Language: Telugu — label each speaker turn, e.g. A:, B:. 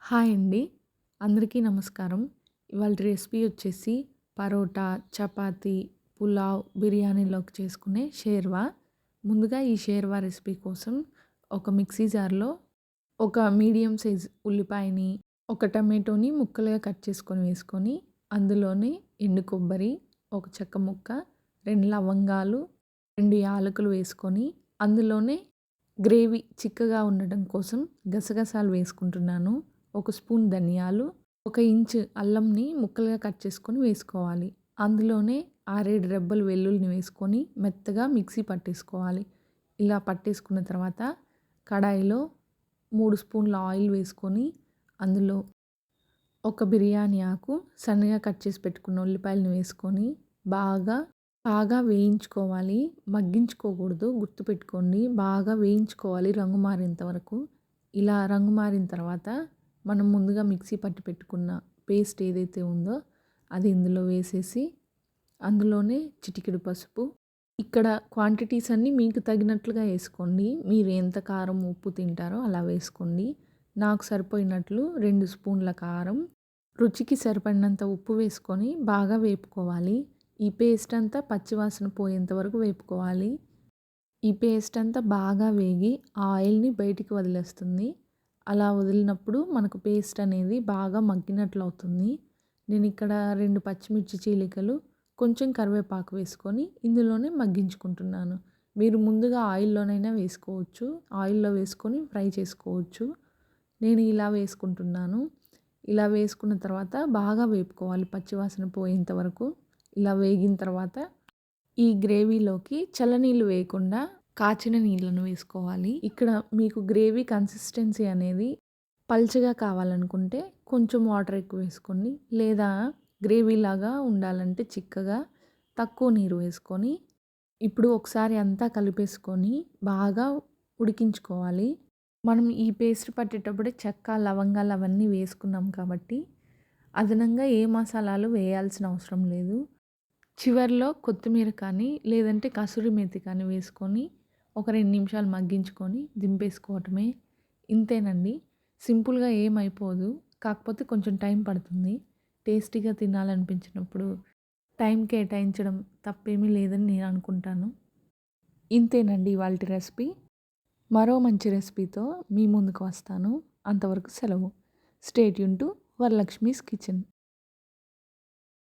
A: హాయ్ అండి. అందరికీ నమస్కారం. ఇవాల్టి రెసిపీ వచ్చేసి పరోటా, చపాతీ, పులావ్, బిర్యానీలోకి చేసుకునే షేర్వా. ముందుగా ఈ షేర్వా రెసిపీ కోసం ఒక మిక్సీ జార్‌లో ఒక మీడియం సైజ్ ఉల్లిపాయని, ఒక టమాటోని ముక్కలుగా కట్ చేసుకొని వేసుకొని, అందులోనే ఎండు కొబ్బరి, ఒక చెక్క ముక్క, 2 లవంగాలు, 2 యాలకులు వేసుకొని, అందులోనే గ్రేవీ చిక్కగా ఉండడం కోసం గసగసాలు వేసుకుంటున్నాను. ఒక స్పూన్ ధనియాలు, ఒక ఇంచు అల్లంని ముక్కలుగా కట్ చేసుకొని వేసుకోవాలి. అందులోనే 6, 7 రెబ్బలు వెల్లుల్లిని వేసుకొని మెత్తగా మిక్సీ పట్టేసుకోవాలి. ఇలా పట్టేసుకున్న తర్వాత కడాయిలో 3 స్పూన్ల ఆయిల్ వేసుకొని అందులో ఒక బిర్యానీ ఆకు, సన్నగా కట్ చేసి పెట్టుకున్న ఉల్లిపాయలను వేసుకొని బాగా బాగా వేయించుకోవాలి. మగ్గించుకోకూడదు, గుర్తుపెట్టుకోండి. బాగా వేయించుకోవాలి రంగు మారేంత వరకు. ఇలా రంగు మారిన తర్వాత మనం ముందుగా మిక్సీ పట్టి పెట్టుకున్న పేస్ట్ ఏదైతే ఉందో అది ఇందులో వేసేసి, అందులోనే చిటికెడు పసుపు. ఇక్కడ క్వాంటిటీస్ అన్నీ మీకు తగినట్లుగా వేసుకోండి. మీరు ఎంత కారం, ఉప్పు తింటారో అలా వేసుకోండి. నాకు సరిపోయినట్లు 2 స్పూన్ల కారం, రుచికి సరిపడినంత ఉప్పు వేసుకొని బాగా వేపుకోవాలి. ఈ పేస్ట్ అంతా పచ్చివాసన పోయేంత వరకు వేపుకోవాలి. ఈ పేస్ట్ అంతా బాగా వేగి ఆ ఆయిల్‌ని బయటికి వదిలేస్తుంది. అలా వదిలినప్పుడు మనకు పేస్ట్ అనేది బాగా మగ్గినట్లు అవుతుంది. నేను ఇక్కడ 2 పచ్చిమిర్చి చీలికలు, కొంచెం కరివేపాకు వేసుకొని ఇందులోనే మగ్గించుకుంటున్నాను. మీరు ముందుగా ఆయిల్‌లోనైనా వేసుకోవచ్చు. ఆయిల్‌లో వేసుకొని ఫ్రై చేసుకోవచ్చు. నేను ఇలా వేసుకుంటున్నాను. ఇలా వేసుకున్న తర్వాత బాగా వేపుకోవాలి పచ్చివాసన పోయేంత వరకు. ఇలా వేగిన తర్వాత ఈ గ్రేవీలోకి చల్లనీళ్ళు వేయకుండా కాచిన నీళ్ళను వేసుకోవాలి. ఇక్కడ మీకు గ్రేవీ కన్సిస్టెన్సీ అనేది పల్చగా కావాలనుకుంటే కొంచెం వాటర్ ఎక్కువ వేసుకోండి. లేదా గ్రేవీలాగా ఉండాలంటే చిక్కగా తక్కువ నీరు వేసుకొని ఇప్పుడు ఒకసారి అంతా కలిపేసుకొని బాగా ఉడికించుకోవాలి. మనం ఈ పేస్ట్ పట్టేటప్పుడే చెక్క, లవంగాలు అవన్నీ వేసుకున్నాం కాబట్టి అదనంగా ఏ మసాలాలు వేయాల్సిన అవసరం లేదు. చివర్లో కొత్తిమీర కానీ లేదంటే కసూరి మేతి కానీ వేసుకొని ఒక 2 నిమిషాలు మగ్గించుకొని దింపేసుకోవటమే. ఇంతేనండి. సింపుల్‌గా ఏమైపోదు. కాకపోతే కొంచెం టైం పడుతుంది. టేస్టీగా తినాలనిపించినప్పుడు టైం కేటాయించడం తప్పేమీ లేదని నేను అనుకుంటాను. ఇంతేనండి ఇవాల్టి రెసిపీ. మరో మంచి రెసిపీతో మీ ముందుకు వస్తాను. అంతవరకు సెలవు. Stay tune to Varalakshmi's kitchen.